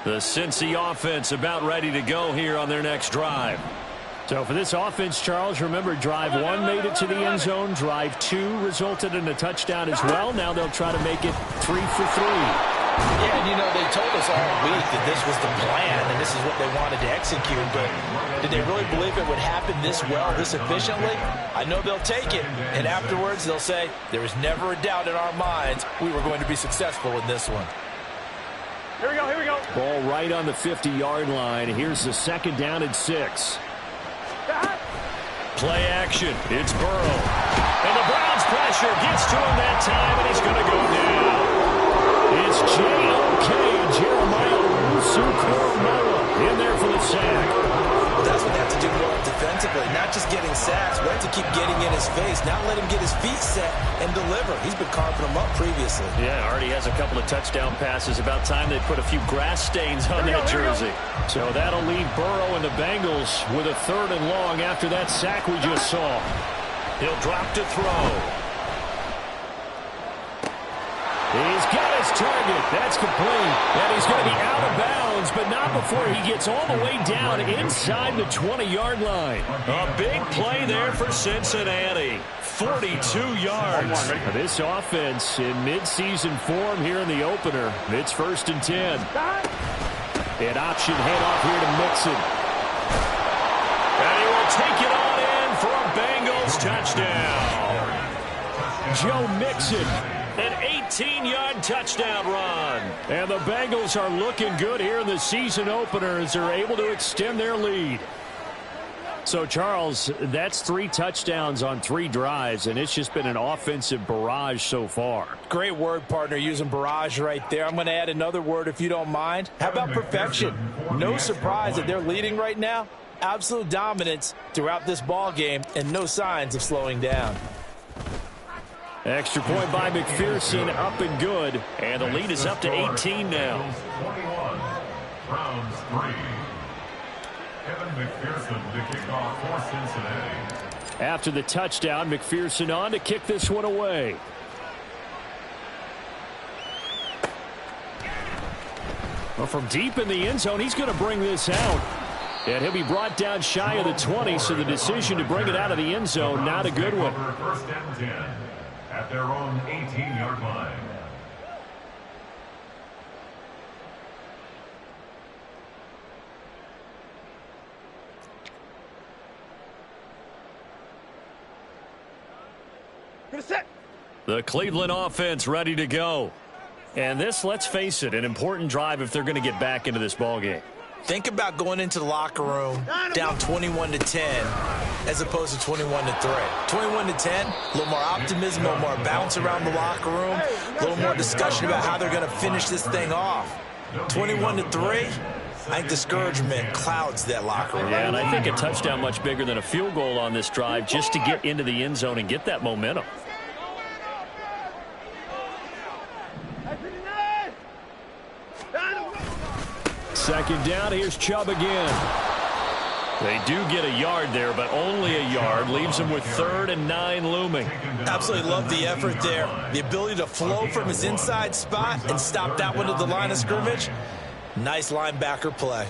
The Cincy offense about ready to go here on their next drive. So for this offense, Charles, remember drive 1 made it to the end zone. Drive 2 resulted in a touchdown as well. Now they'll try to make it 3 for 3. Yeah, and you know, they told us all week that this was the plan and this is what they wanted to execute, but did they really believe it would happen this well, this efficiently? I know they'll take it, and afterwards they'll say, there was never a doubt in our minds we were going to be successful in this one. Here we go. Ball right on the 50-yard line. Here's the 2nd down and 6. Play action. It's Burrow. And the Browns pressure gets to him that time, and he's going to go down. It's J.O.K. Jeremiah Owusu-Koramoah in there for the sack. Well, that's what they have to do more defensively, not just getting sacks. We have to keep getting in his face, not let him get his feet set and deliver. He's been carving them up previously. Yeah, already has a couple of touchdown passes. About time they put a few grass stains on that jersey. So that'll leave Burrow and the Bengals with a 3rd and long after that sack we just saw. He'll drop to throw. He's got his target. That's complete. And he's going to be out of bounds, but not before he gets all the way down inside the 20-yard line. A big play there for Cincinnati. 42 yards. This offense in midseason form here in the opener. It's 1st and 10. An option handoff here to Mixon. And he will take it on in for a Bengals touchdown. Joe Mixon. An 18-yard touchdown run. And the Bengals are looking good here in the season opener as they're able to extend their lead. So, Charles, that's 3 touchdowns on 3 drives, and it's just been an offensive barrage so far. Great word, partner, using barrage right there. I'm going to add another word if you don't mind. How about perfection? No surprise that they're leading right now. Absolute dominance throughout this ball game and no signs of slowing down. Extra point by McPherson, up and good. And the lead is up to 18 now. Browns 3. Kevin McPherson to kick off for Cincinnati. After the touchdown, McPherson on to kick this one away. Well, from deep in the end zone, he's going to bring this out. And he'll be brought down shy of the 20, so the decision to bring it out of the end zone, not a good one. 1st and 10 at their own 18-yard line. The Cleveland offense ready to go. And this, let's face it, an important drive if they're going to get back into this ballgame. Think about going into the locker room down 21-10 as opposed to 21-3. 21-10, a little more optimism, a little more bounce around the locker room, a little more discussion about how they're going to finish this thing off. 21-3, I think discouragement clouds that locker room. Yeah, and I think a touchdown much bigger than a field goal on this drive just to get into the end zone and get that momentum. Second down, here's Chubb again. They do get a yard there, but only a yard. Leaves them with 3rd and 9 looming. Absolutely love the effort there. The ability to flow from his inside spot and stop that one at the line of scrimmage. Nice linebacker play.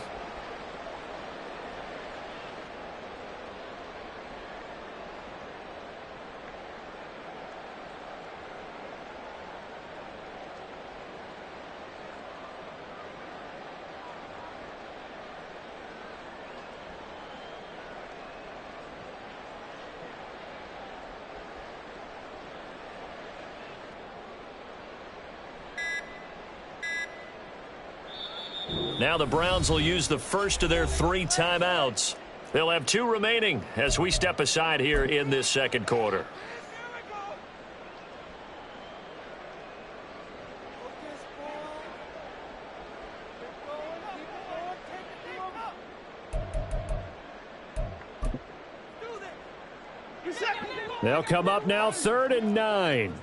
Now the Browns will use the first of their 3 timeouts. They'll have 2 remaining as we step aside here in this second quarter. They'll come up now 3rd and 9.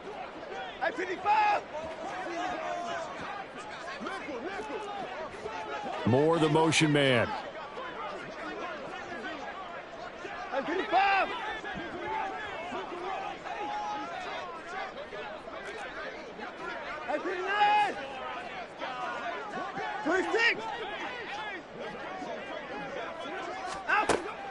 Moore the motion man.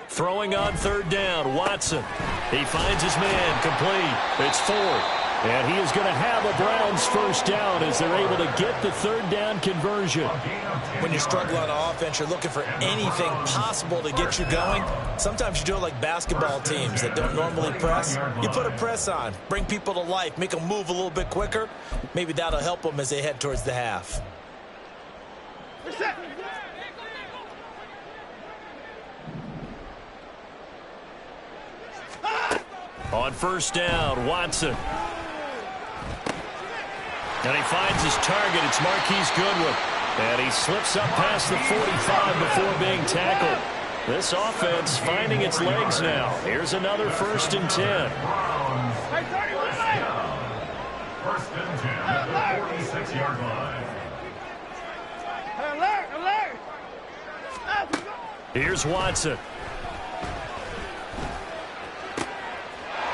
Throwing on third down, Watson. He finds his man, complete. It's Ford. And he is going to have a Browns first down as they're able to get the third down conversion. When you're struggling on offense, you're looking for anything possible to get you going. Sometimes you do it like basketball teams that don't normally press. You put a press on, bring people to life, make them move a little bit quicker. Maybe that'll help them as they head towards the half. On first down, Watson. And he finds his target. It's Marquise Goodwin. And he slips up past the 45 before being tackled. This offense finding its legs now. Here's another 1st and 10. First and 10 at the 46-yard line. Here's Watson.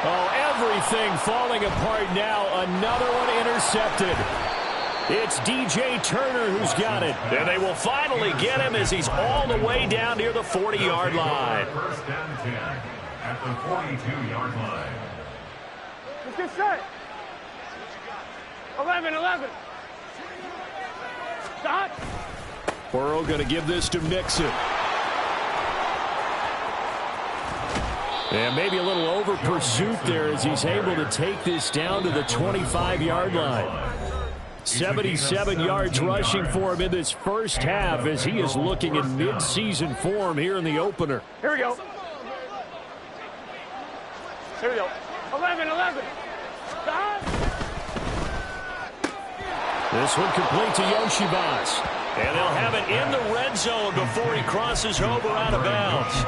Oh, everything falling apart now. Another one intercepted. It's DJ Turner who's got it. And they will finally get him as he's all the way down near the 40-yard line. First and 10 at the 42-yard line. Let's get set. 11. Stop. Burrow going to give this to Mixon. And maybe a little over pursuit there as he's able to take this down to the 25-yard line. 77 yards rushing for him in this first half as he is looking in mid-season form here in the opener. Here we go. 11. Stop. This one complete to Yoshibas. And they'll have it in the red zone before he crosses over out of bounds.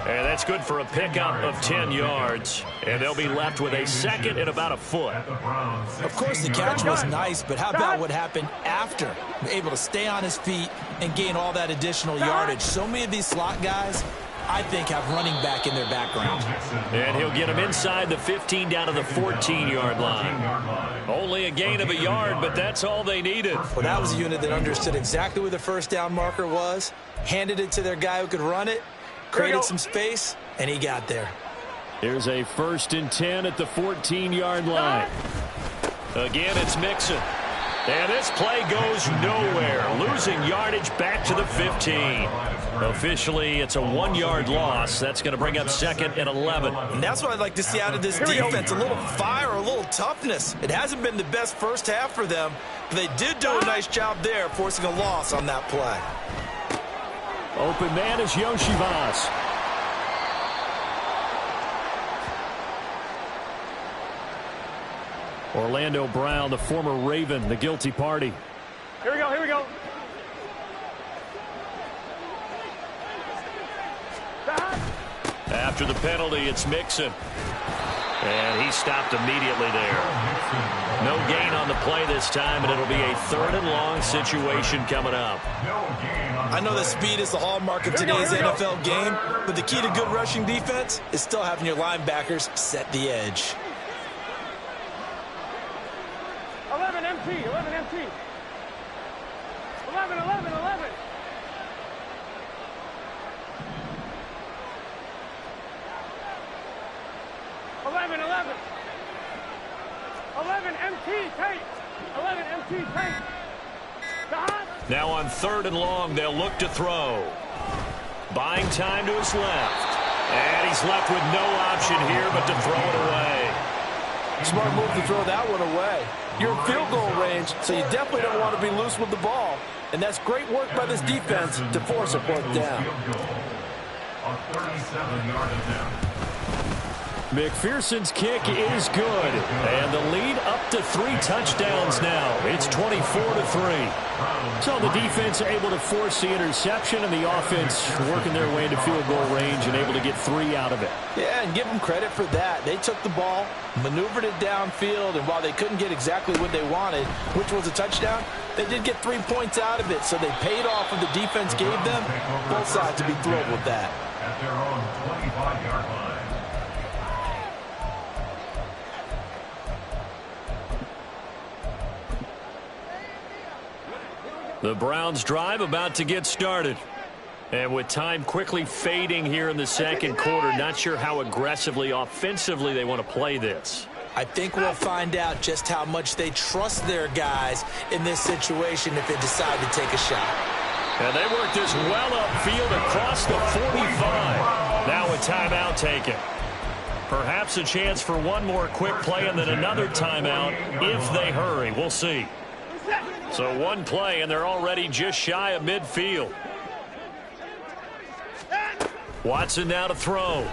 And that's good for a pickup of 10 yards. And they'll be left with a second and about a foot. Of course, the catch was nice, but how about what happened after? Able to stay on his feet and gain all that additional yardage. So many of these slot guys, I think, have running back in their background. And he'll get him inside the 15 down to the 14-yard line. Only a gain of a yard, but that's all they needed. Well, that was a unit that understood exactly where the first down marker was, handed it to their guy who could run it, created some space, and he got there. Here's a 1st and 10 at the 14-yard line. Again, it's Mixon. And this play goes nowhere, losing yardage back to the 15. Officially, it's a 1-yard loss. That's going to bring up 2nd and 11. And that's what I'd like to see out of this defense, a little fire, a little toughness. It hasn't been the best first half for them, but they did do a nice job there, forcing a loss on that play. Open man is Yoshibas. Orlando Brown, the former Raven, the guilty party. Here we go. Stop. After the penalty, it's Mixon. And he stopped immediately there. No gain on the play this time, and it'll be a 3rd and long situation coming up. I know that speed is the hallmark of today's NFL game, but the key to good rushing defense is still having your linebackers set the edge. 11 MT. 11. 11 MT, tight. 11 MT, tight. Stop. Now on 3rd and long, they'll look to throw. Buying time to his left. And he's left with no option here but to throw it away. Smart move to throw that one away. You're in field goal range, so you definitely don't want to be loose with the ball. And that's great work by this defense to force a fourth down. A 37-yard attempt. McPherson's kick is good. And the lead up to 3 touchdowns now. It's 24-3. So the defense able to force the interception, and the offense working their way into field goal range and able to get 3 out of it. Yeah, and give them credit for that. They took the ball, maneuvered it downfield, and while they couldn't get exactly what they wanted, which was a touchdown, they did get 3 points out of it, so they paid off what the defense gave them. Both sides to be thrilled with that. At their own 25-yard line. The Browns drive about to get started. And with time quickly fading here in the second quarter, not sure how aggressively, offensively they want to play this. I think we'll find out just how much they trust their guys in this situation if they decide to take a shot. And they work this well upfield across the 45. Now a timeout taken. Perhaps a chance for one more quick play and then another timeout if they hurry. We'll see. So one play, and they're already just shy of midfield. Watson now to throw.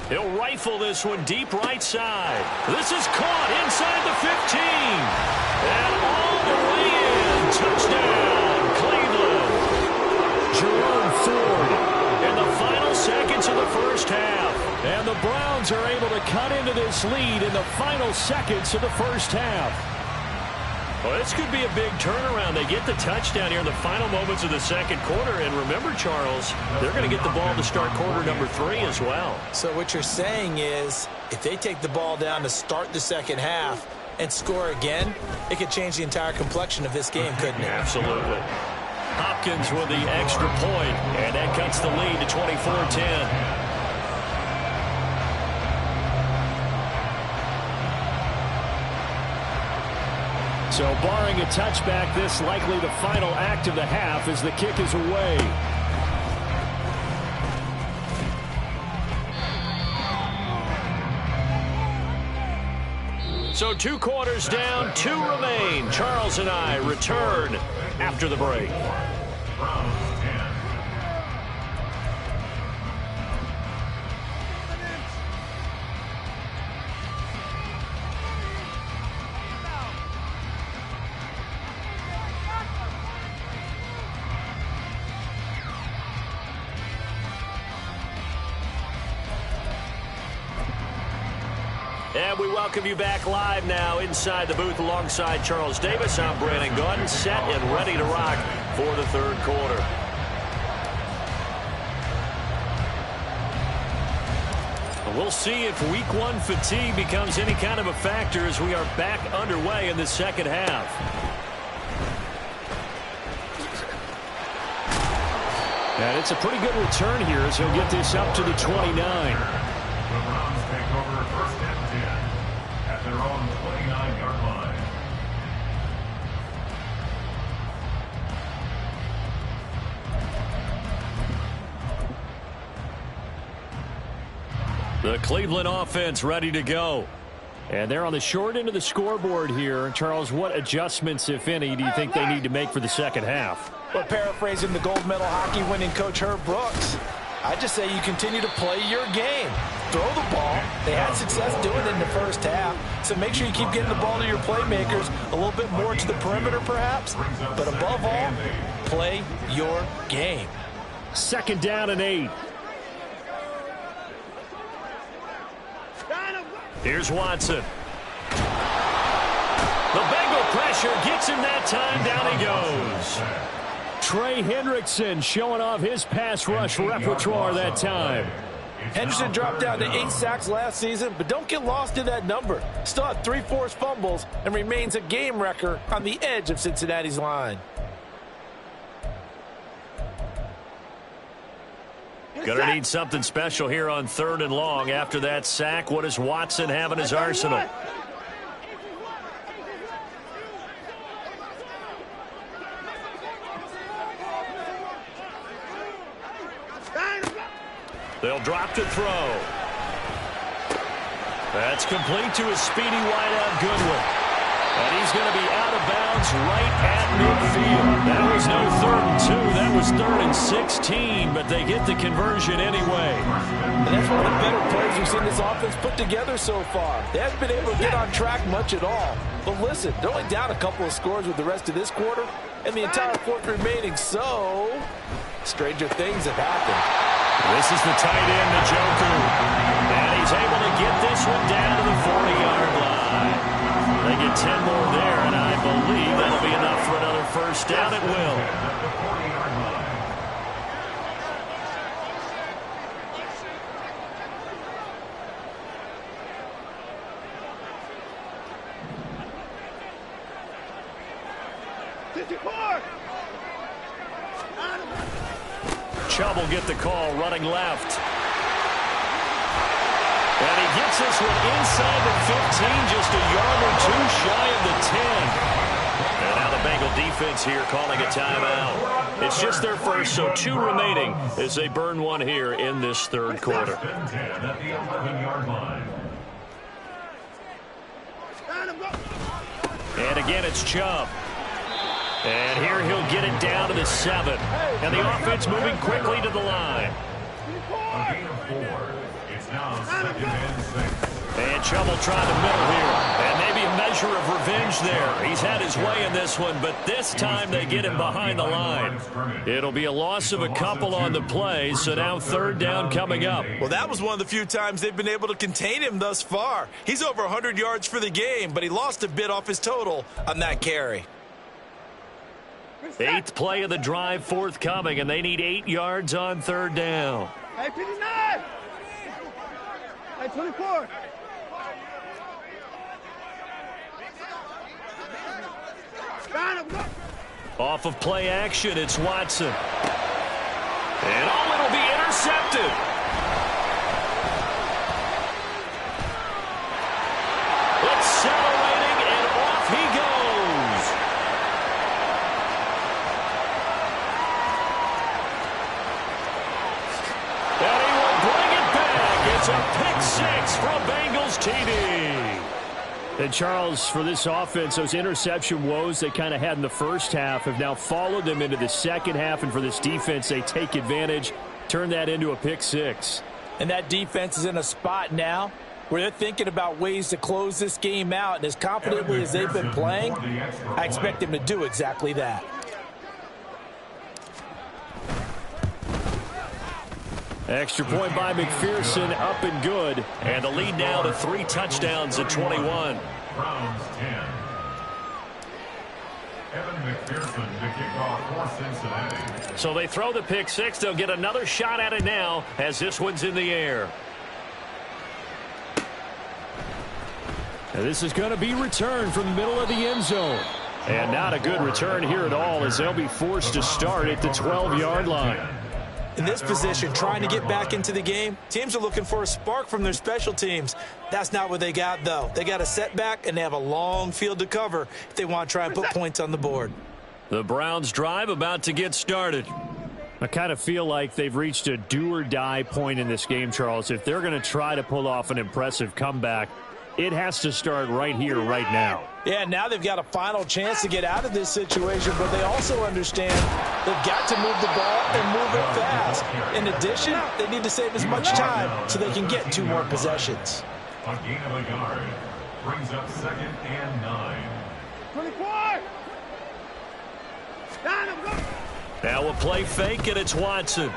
He'll rifle this one deep right side. This is caught inside the 15. And all the way in. Touchdown, Cleveland. Jerome Ford in the final seconds of the first half. And the Browns are able to cut into this lead in the final seconds of the first half. Well, this could be a big turnaround. They get the touchdown here in the final moments of the second quarter. And remember, Charles, they're going to get the ball to start quarter number 3 as well. So what you're saying is if they take the ball down to start the second half and score again, it could change the entire complexion of this game, couldn't it? Absolutely. Hopkins with the extra point, and that cuts the lead to 24-10. So barring a touchback, this likely the final act of the half as the kick is away. So 2 quarters down, 2 remain. Charles and I return after the break. And we welcome you back live now inside the booth alongside Charles Davis. I'm Brandon Gaudin, set and ready to rock for the third quarter. We'll see if week 1 fatigue becomes any kind of a factor as we are back underway in the second half. And it's a pretty good return here as he'll get this up to the 29. The Browns take over first and 10 at their own 29-yard line. The Cleveland offense ready to go. And they're on the short end of the scoreboard here. Charles, what adjustments, if any, do you think they need to make for the second half? Well, paraphrasing the gold medal hockey winning coach Herb Brooks, I just say you continue to play your game. Throw the ball. They had success doing it in the first half, so make sure you keep getting the ball to your playmakers, a little bit more to the perimeter perhaps, but above all, play your game. 2nd down and 8. Here's Watson. The Bengal pressure gets him that time. Down he goes. Trey Hendrickson showing off his pass rush repertoire that time. Henderson dropped down to 8 sacks last season, but don't get lost in that number. Still had 3 forced fumbles and remains a game wrecker on the edge of Cincinnati's line. Gonna need something special here on 3rd and long. After that sack, what does Watson have in his arsenal? They'll drop to throw. That's complete to his speedy wideout Goodwin. And he's going to be out of bounds right at midfield. That was no 3rd and 2. That was 3rd and 16, but they get the conversion anyway. And that's one of the better plays we've seen this offense put together so far. They haven't been able to get on track much at all. But listen, they're only down a couple of scores with the rest of this quarter and the entire 4th remaining, so stranger things have happened. This is the tight end, Njoku. And he's able to get this one down to the 40-yard line. They get 10 more there, and I believe that'll be enough for another first down. It will. Chubb will get the call running left. And he gets this one inside the 15, just a yard or two shy of the 10. And now the Bengal defense here calling a timeout. It's just their first, so 2 remaining as they burn one here in this third quarter. And again, it's Chubb. And here he'll get it down to the 7. And the offense moving quickly to the line. A gain of 4. It's now 2nd and 6. And Chubb will try the middle here. And maybe a measure of revenge there. He's had his way in this one, but this time they get him behind the line. It'll be a loss of a couple on the play, so now 3rd down coming up. Well, that was one of the few times they've been able to contain him thus far. He's over 100 yards for the game, but he lost a bit off his total on that carry. 8th play of the drive forthcoming, and they need 8 yards on 3rd down. Hey, 59! Hey, 24! Off of play action, it's Watson. And it'll be intercepted. Accelerating, and off he goes. And he will bring it back. It's a pick 6 from Bengals TD. And Charles, for this offense, those interception woes they kind of had in the first half have now followed them into the second half. And for this defense, they take advantage, turn that into a pick 6. And that defense is in a spot now where they're thinking about ways to close this game out. And as confidently as they've been playing, I expect them to do exactly that. Extra point by McPherson, up and good. And the lead now to 3 touchdowns at 21. Browns 10. Evan McPherson to kick off for Cincinnati. So they throw the pick 6. They'll get another shot at it now as this one's in the air. And this is going to be returned from the middle of the end zone. And not a good return here at all as they'll be forced to start at the 12-yard line. In this position, trying to get back into the game, teams are looking for a spark from their special teams. That's not what they got, though. They got a setback, and they have a long field to cover if they want to try and put points on the board. The Browns drive about to get started. I kind of feel like they've reached a do-or-die point in this game, Charles. If they're going to try to pull off an impressive comeback, it has to start right here, right now. Yeah, now they've got a final chance to get out of this situation, but they also understand they've got to move the ball and move it fast. In addition, they need to save as much time so they can get 2 more possessions. A gain of a yard brings up 2nd and 9. 24! Now we'll play fake, and it's Watson.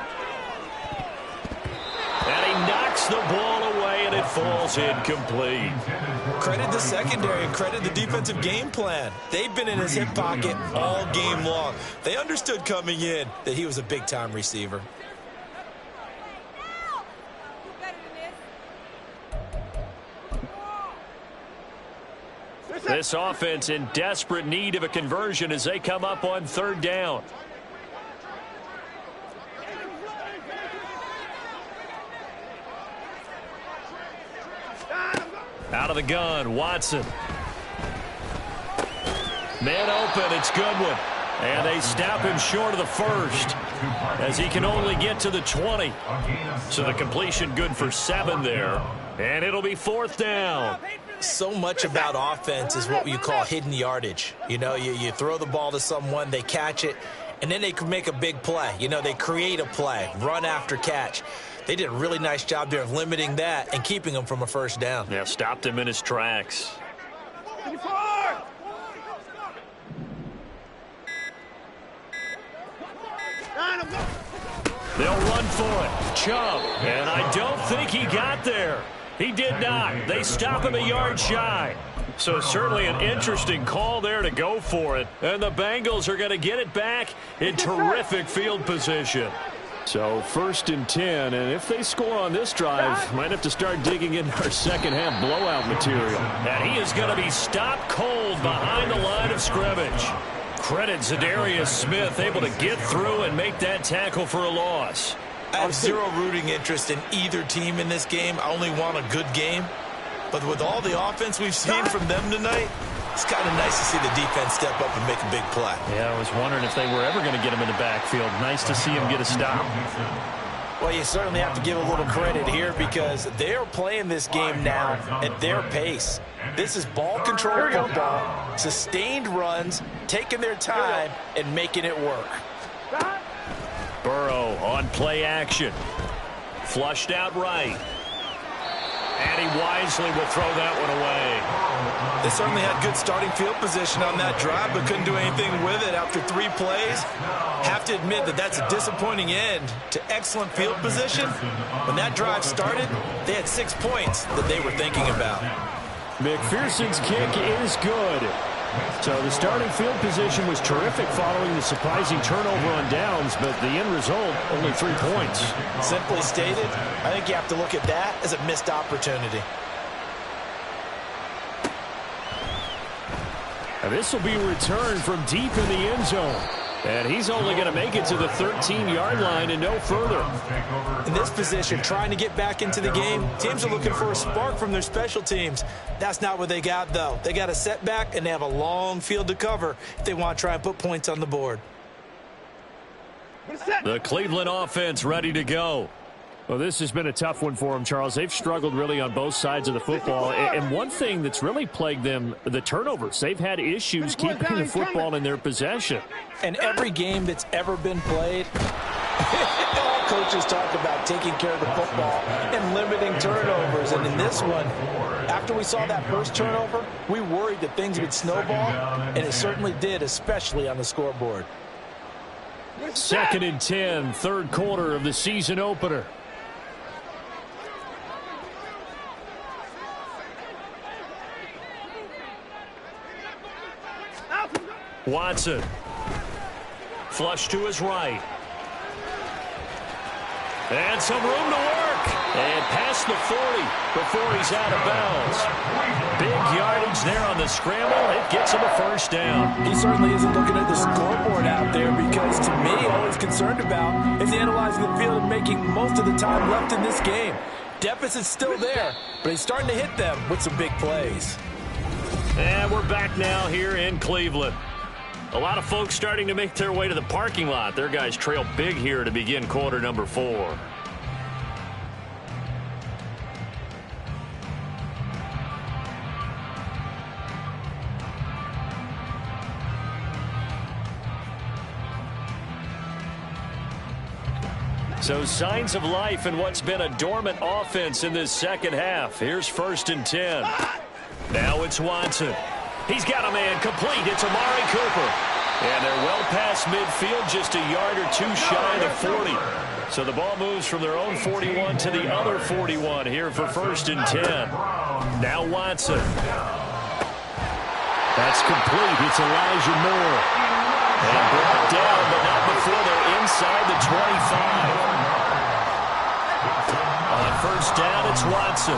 And he knocks the ball away, and it falls incomplete. Credit the secondary and credit the defensive game plan. They've been in his hip pocket all game long. They understood coming in that he was a big-time receiver. This offense in desperate need of a conversion as they come up on 3rd down. Out of the gun, Watson. Man open, it's Goodwin. And they snap him short of the 1st as he can only get to the 20. So the completion good for 7 there. And it'll be 4th down. So much about offense is what you call hidden yardage. You know, you throw the ball to someone, they catch it, and then they can make a big play. You know, they create a play, run after catch. They did a really nice job there of limiting that and keeping him from a 1st down. Yeah, stopped him in his tracks. 24! They'll run for it. Chubb. And I don't think he got there. He did not. They stop him a yard shy. So certainly an interesting call there to go for it. And the Bengals are going to get it back in terrific field position. So 1st and 10, and if they score on this drive, might have to start digging into our second half blowout material. And he is going to be stopped cold behind the line of scrimmage. Credit Zadarius Smith, able to get through and make that tackle for a loss. I have zero rooting interest in either team in this game. I only want a good game. But with all the offense we've seen from them tonight, it's kind of nice to see the defense step up and make a big play. Yeah, I was wondering if they were ever going to get him in the backfield. Nice to see him get a stop. Well, you certainly have to give a little credit here because they are playing this game now at their pace. This is ball control football, sustained runs, taking their time, and making it work. Burrow on play action. Flushed out right. And he wisely will throw that one away. They certainly had good starting field position on that drive, but couldn't do anything with it after 3 plays. Have to admit that that's a disappointing end to excellent field position. When that drive started, they had 6 points that they were thinking about. McPherson's kick is good. So the starting field position was terrific following the surprising turnover on downs, but the end result, only 3 points. Simply stated, I think you have to look at that as a missed opportunity. And this will be returned from deep in the end zone. And he's only going to make it to the 13-yard line and no further. In this position, trying to get back into the game, teams are looking for a spark from their special teams. That's not what they got, though. They got a setback, and they have a long field to cover if they want to try and put points on the board. The Cleveland offense ready to go. Well, this has been a tough one for them, Charles. They've struggled really on both sides of the football. And one thing that's really plagued them, the turnovers. They've had issues keeping the football in their possession. And every game that's ever been played, all coaches talk about taking care of the football and limiting turnovers. And in this one, after we saw that first turnover, we worried that things would snowball, and it certainly did, especially on the scoreboard. 2nd and 10, third quarter of the season opener. Watson. Flush to his right. And some room to work. And past the 40 before he's out of bounds. Big yardage there on the scramble. It gets him a first down. He certainly isn't looking at the scoreboard out there because, to me, all he's concerned about is analyzing the field and making most of the time left in this game. Deficit's still there, but he's starting to hit them with some big plays. And we're back now here in Cleveland. A lot of folks starting to make their way to the parking lot. Their guys trail big here to begin quarter number 4. So signs of life in what's been a dormant offense in this second half. Here's 1st and 10. Now it's Watson. He's got a man complete. It's Amari Cooper. And they're well past midfield, just a yard or two shy of 40. So the ball moves from their own 41 to the other 41 here for 1st and 10. Now Watson. That's complete. It's Elijah Moore. And brought down, but not before they're inside the 25. On 1st down, it's Watson.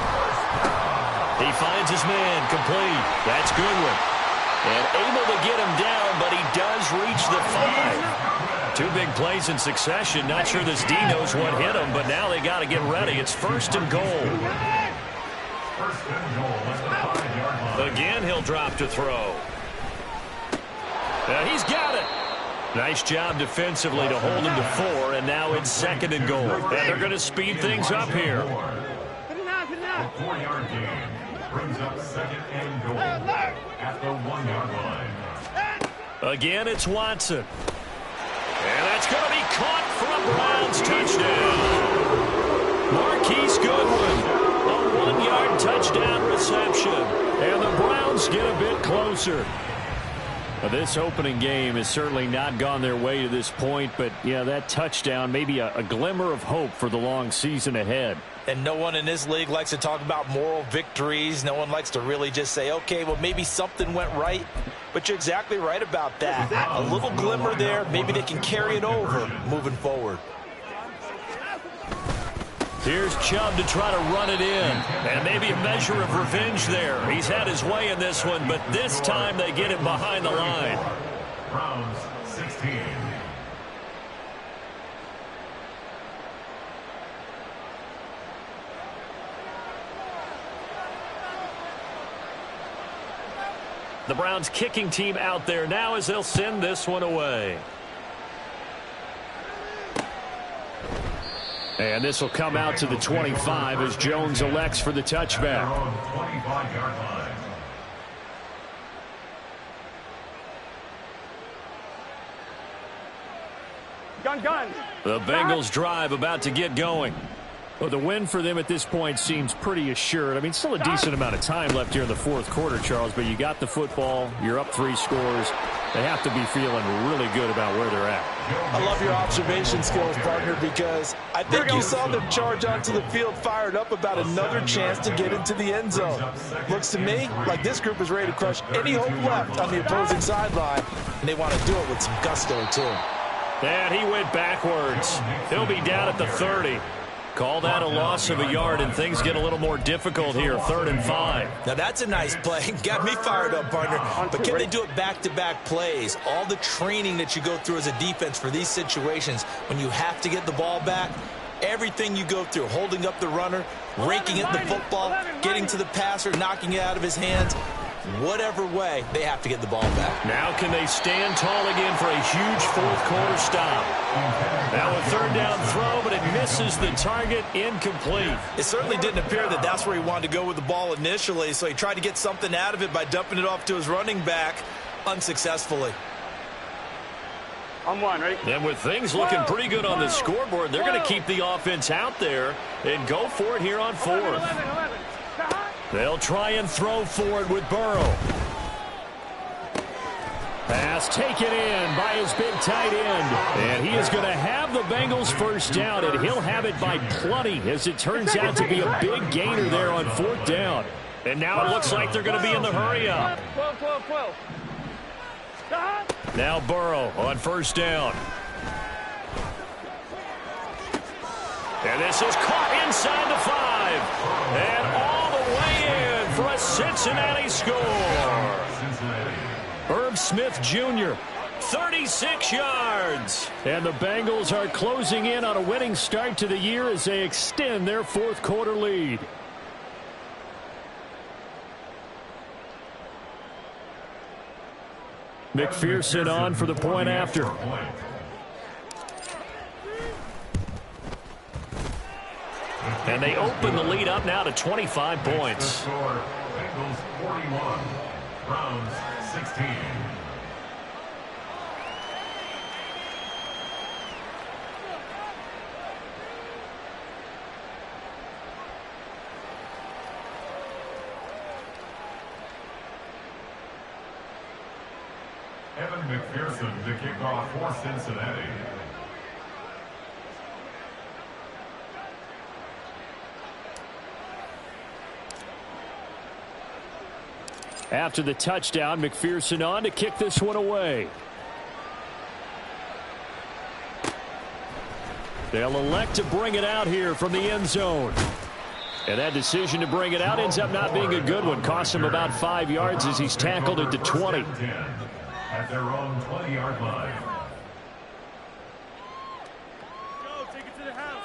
He finds his man complete. That's Goodwin. And able to get him down, but he does reach the 5. 2 big plays in succession. Not sure this D knows what hit him, but now they got to get ready. It's 1st and goal. Again, he'll drop to throw. He's got it. Nice job defensively to hold him to 4, and now it's 2nd and goal. And they're going to speed things up here. 4-yard gain brings up 2nd and goal at the 1-yard line. Again, it's Watson. And that's going to be caught for a Browns touchdown. Marquise Goodwin, a 1-yard touchdown reception. And the Browns get a bit closer. This opening game has certainly not gone their way to this point, but yeah, that touchdown, maybe a glimmer of hope for the long season ahead. And no one in this league likes to talk about moral victories. No one likes to really just say, okay, well, maybe something went right. But you're exactly right about that. A little glimmer there. Maybe they can carry it over moving forward. Here's Chubb to try to run it in. And maybe a measure of revenge there. He's had his way in this one, but this time they get him behind the line. Browns 16. The Browns kicking team out there now as they'll send this one away. And this will come out to the 25 as Jones elects for the touchback. 25-yard line. Gun. The Bengals drive about to get going. Well, the win for them at this point seems pretty assured. I mean, still a decent amount of time left here in the fourth quarter, Charles, but you got the football. You're up 3 scores. They have to be feeling really good about where they're at. I love your observation skills, partner, because I think you saw them charge onto the field fired up about another chance to get into the end zone. Looks to me like this group is ready to crush any hope left on the opposing sideline, and they want to do it with some gusto, too. And he went backwards. He'll be down at the 30. Call that a loss of a yard, and things get a little more difficult here, 3rd and 5. Now, that's a nice play. Got me fired up, partner. But can they do it back-to-back plays? All the training that you go through as a defense for these situations, when you have to get the ball back, everything you go through, holding up the runner, raking at the football, getting to the passer, knocking it out of his hands, whatever way, they have to get the ball back. Now can they stand tall again for a huge fourth quarter stop? Now a 3rd down throw, but it misses the target, incomplete. It certainly didn't appear that that's where he wanted to go with the ball initially, so he tried to get something out of it by dumping it off to his running back unsuccessfully. I'm one, ready? And with things looking pretty good on the scoreboard, they're going to keep the offense out there and go for it here on 4th. 11. They'll try and throw for it with Burrow. Pass taken in by his big tight end. And he is going to have the Bengals first down, and he'll have it by plenty as it turns out to be a big gainer there on 4th down. And now it looks like they're going to be in the hurry-up. 12. Now Burrow on 1st down. And this is caught inside the 5. And all the way in for a Cincinnati score. Herb Smith Jr., 36 yards. And the Bengals are closing in on a winning start to the year as they extend their fourth quarter lead. McPherson on for the point after. And they open the lead up now to 25 points. Bengals 41, Browns 16. Evan McPherson to kick off for Cincinnati. After the touchdown, McPherson on to kick this one away. They'll elect to bring it out here from the end zone. And that decision to bring it out ends up not being a good one. Costs him about 5 yards as he's tackled at the 20. At their own 20-yard line. Go, take it to the house.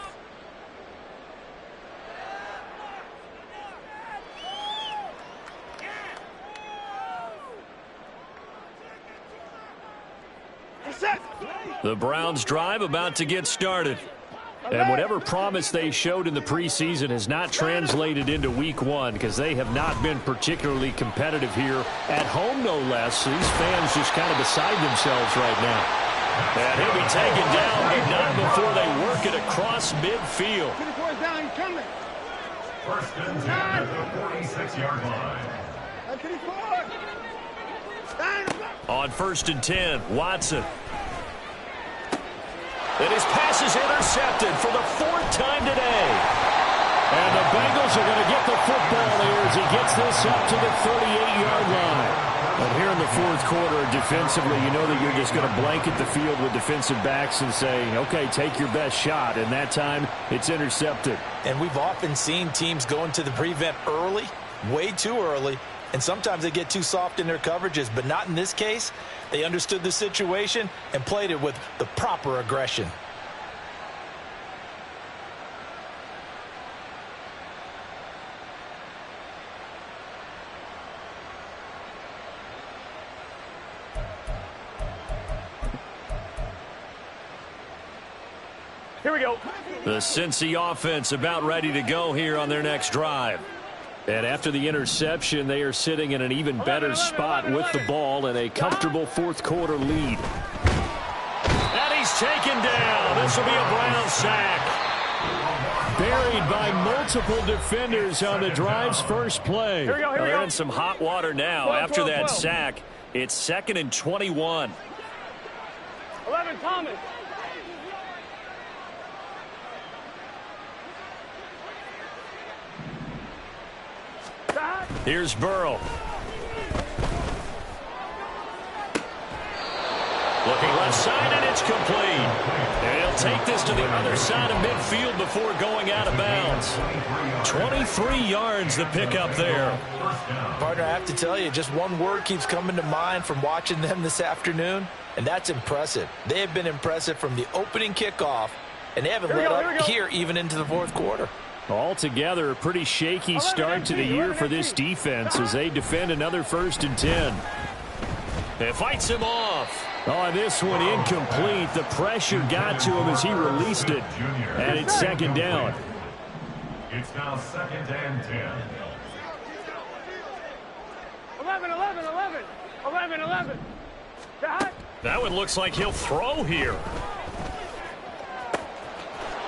The Browns drive about to get started. And whatever promise they showed in the preseason has not translated into week 1 because they have not been particularly competitive here at home, no less. So these fans just kind of beside themselves right now. And he'll be taken down, but not before they work it across midfield. 24 is down, he's coming. First and 10 at the 46-yard line. 24. On 1st and 10, Watson. And his pass is intercepted for the 4th time today. And the Bengals are going to get the football here as he gets this up to the 38-yard line. And here in the fourth quarter, defensively, you know that you're just going to blanket the field with defensive backs and say, okay, take your best shot. And that time, it's intercepted. And we've often seen teams go into the prevent early, way too early, and sometimes they get too soft in their coverages, but not in this case. They understood the situation and played it with the proper aggression. Here we go. The Cincy offense about ready to go here on their next drive. And after the interception, they are sitting in an even better spot with the ball and a comfortable fourth quarter lead. And he's taken down. This will be a Brown sack. Buried by multiple defenders on the drive's first play. Here we go, here we They're go. in some hot water now 12, after 12, that 12. sack. It's 2nd and 21. 11, Thomas. Here's Burrow. Looking left side, and it's complete. And he'll take this to the other side of midfield before going out of bounds. 23 yards the pickup there. Partner, I have to tell you, just one word keeps coming to mind from watching them this afternoon, and that's impressive. They have been impressive from the opening kickoff, and they haven't let up here even into the fourth quarter. Altogether, a pretty shaky start to the year for this defense as they defend another 1st and 10. It fights him off. Oh, this one incomplete. The pressure got to him as he released it. And it's 2nd down. It's now 2nd and 10. 11, 11, 11. 11, 11. That one looks like he'll throw here.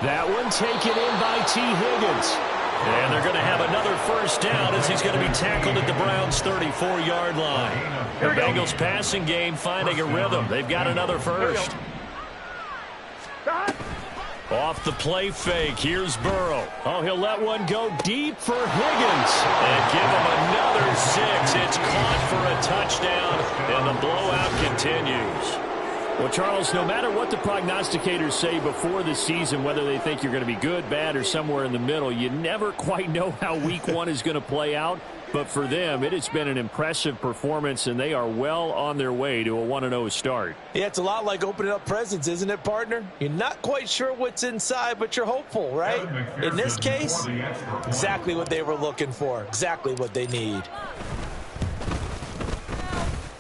That one taken in by T. Higgins. And they're going to have another 1st down as he's going to be tackled at the Browns' 34-yard line. The Bengals passing game finding a rhythm. They've got another 1st. Off the play fake, here's Burrow. Oh, he'll let one go deep for Higgins. And give him another 6. It's caught for a touchdown, and the blowout continues. Well, Charles, no matter what the prognosticators say before the season, whether they think you're going to be good, bad, or somewhere in the middle, you never quite know how week 1 is going to play out. But for them, it has been an impressive performance, and they are well on their way to a 1-0 start. Yeah, it's a lot like opening up presents, isn't it, partner? You're not quite sure what's inside, but you're hopeful, right? In this case, exactly what they were looking for, exactly what they need.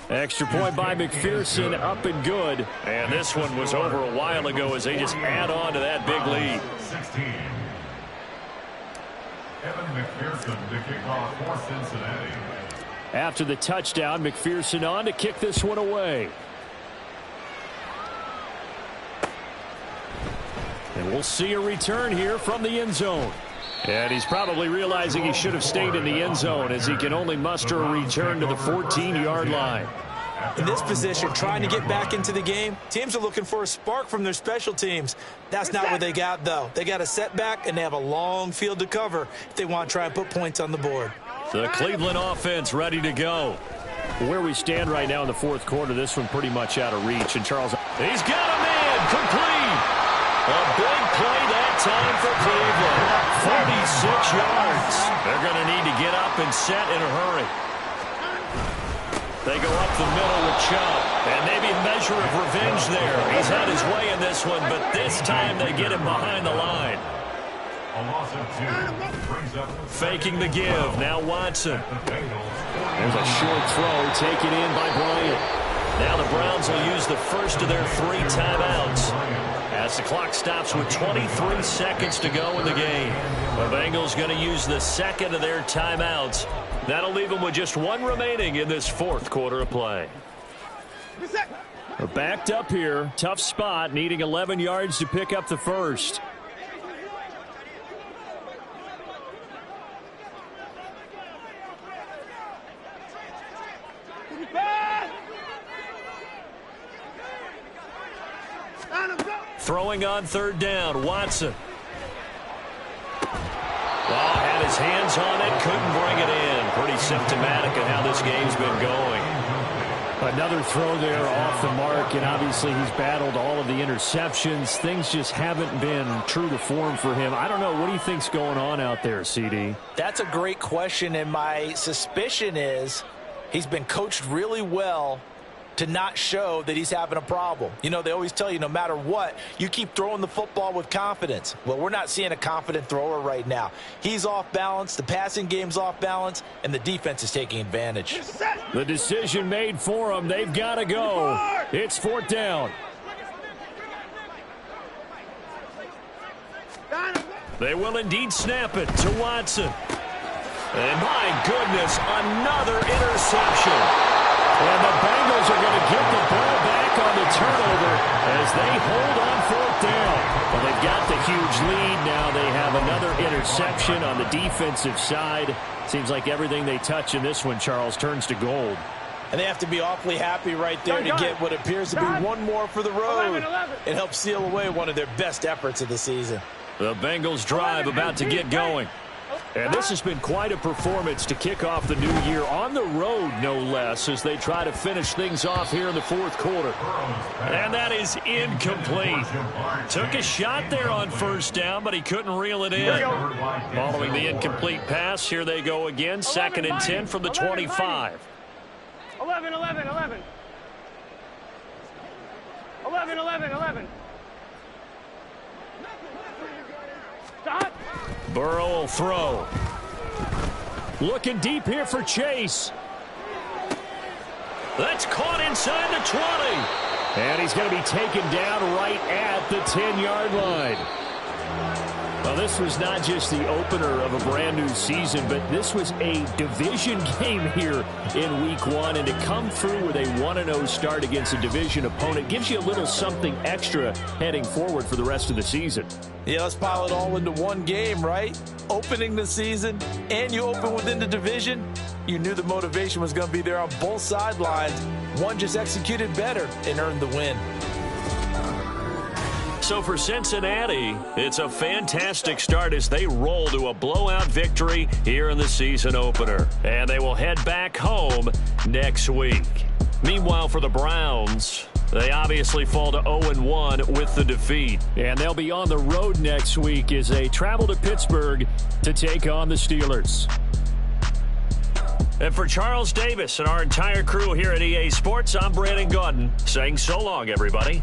Extra point by McPherson, up and good. And this one was over a while ago as they just add on to that big lead. 16. Evan McPherson to kick off for Cincinnati. After the touchdown, McPherson on to kick this one away. And we'll see a return here from the end zone. And he's probably realizing he should have stayed in the end zone as he can only muster a return to the 14-yard line. In this position, trying to get back into the game, teams are looking for a spark from their special teams. That's not what they got, though. They got a setback, and they have a long field to cover if they want to try and put points on the board. The Cleveland offense ready to go. Where we stand right now in the fourth quarter, this one pretty much out of reach. And Charles, he's got a man complete. A big play that time for Cleveland. 46 yards. They're going to need to get up and set in a hurry. They go up the middle with Chubb. And maybe a measure of revenge there. He's had his way in this one, but this time they get him behind the line. A loss of 2 brings up faking the give. Now Watson. There's a short throw taken in by Bryant. Now the Browns will use the first of their 3 timeouts as the clock stops with 23 seconds to go in the game. The Bengals going to use the second of their timeouts. That'll leave them with just 1 remaining in this fourth quarter of play. We're backed up here. Tough spot, needing 11 yards to pick up the first. Throwing on 3rd down, Watson. Well, had his hands on it, couldn't bring it in. Pretty symptomatic of how this game's been going. Another throw there off the mark, and obviously he's battled all of the interceptions. Things just haven't been true to form for him. I don't know. What do you think's going on out there, CD? That's a great question, and my suspicion is he's been coached really well to not show that he's having a problem. You know, they always tell you no matter what, you keep throwing the football with confidence. Well, we're not seeing a confident thrower right now. He's off balance, the passing game's off balance, and the defense is taking advantage. The decision made for him. They've got to go. It's 4th down. They will indeed snap it to Watson. And my goodness, another interception. And the Bengals are going to get the ball back on the turnover as they hold on 4th down. Well, they've got the huge lead. Now they have another interception on the defensive side. Seems like everything they touch in this one, Charles, turns to gold. And they have to be awfully happy right there to get what appears to be one more for the road. It helps seal away one of their best efforts of the season. The Bengals drive about to get going. And this has been quite a performance to kick off the new year on the road, no less, as they try to finish things off here in the 4th quarter. And that is incomplete. Took a shot there on 1st down, but he couldn't reel it in. Following the incomplete pass, here they go again, 2nd and 10 from the 25. 11, 11, 11. 11, 11, 11. Stop. Burrow will throw. Looking deep here for Chase. That's caught inside the 20. And he's going to be taken down right at the 10-yard line. Well, this was not just the opener of a brand new season, but this was a division game here in week 1. And to come through with a 1-0 start against a division opponent gives you a little something extra heading forward for the rest of the season. Yeah, let's pile it all into one game, right? Opening the season, and you open within the division. You knew the motivation was going to be there on both sidelines. One just executed better and earned the win. So for Cincinnati, it's a fantastic start as they roll to a blowout victory here in the season opener. And they will head back home next week. Meanwhile, for the Browns, they obviously fall to 0-1 with the defeat. And they'll be on the road next week as they travel to Pittsburgh to take on the Steelers. And for Charles Davis and our entire crew here at EA Sports, I'm Brandon Gaudin saying so long, everybody.